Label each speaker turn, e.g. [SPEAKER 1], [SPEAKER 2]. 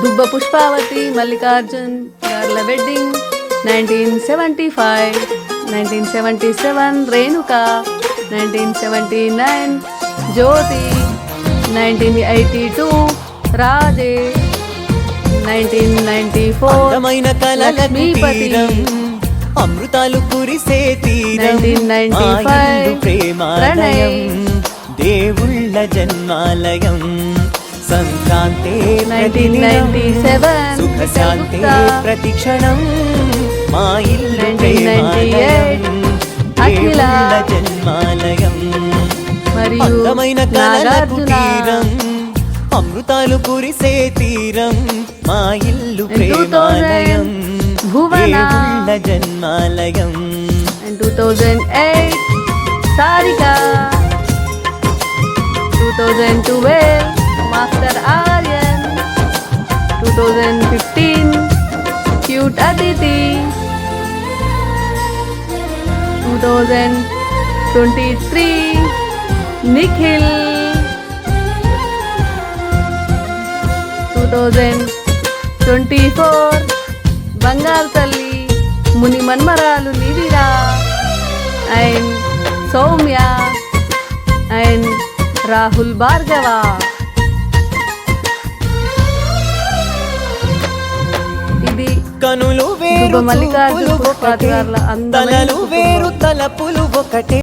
[SPEAKER 1] దుబ్బ పుష్పావతి మల్లికార్జున్ గార్ల వెడ్డింగ్ 1975, 1977 రేణుకా, 1979 జ్యోతి, 1982 రాజేష్, 1994 లక్ష్మీపతి,
[SPEAKER 2] అమృతాలు కురిసే తీరం
[SPEAKER 1] 1995
[SPEAKER 2] ప్రేమాలయం దేవుళ్ళ జన్మాలయం సంక్రాంతే
[SPEAKER 1] 1997
[SPEAKER 2] సుఖ శాంతే ప్రతిక్షణం మా ఇల్లు
[SPEAKER 1] 1998 అఖిల
[SPEAKER 2] దేవుళ్ళ జన్మాలయం
[SPEAKER 1] మరియు
[SPEAKER 2] అందమైన కలలకు
[SPEAKER 1] నాగార్జున
[SPEAKER 2] తీరం అమృతాలు కురిసే తీరం మా ఇల్లు ప్రేమాలయం
[SPEAKER 1] భువన
[SPEAKER 2] దేవుళ్ళ జన్మాలయం
[SPEAKER 1] 2008 సారిక, 2012 మాస్టర్ ఆర్యన్, 2015 క్యూట్ అదితి, 2023 నిఖిల్, 2024 బంగారు తల్లి ముని మన్మరాలు నివిరా అండ్ సౌమ్య అండ్ రాహుల్ భార్గవ. ఇది
[SPEAKER 2] కనులు వేరు
[SPEAKER 1] మల్లికార్జున
[SPEAKER 2] చూపులు ఒకటే,
[SPEAKER 1] పుష్పాతిగారుల అందమైన
[SPEAKER 2] తలలు వేరు తలపులు ఒకటే.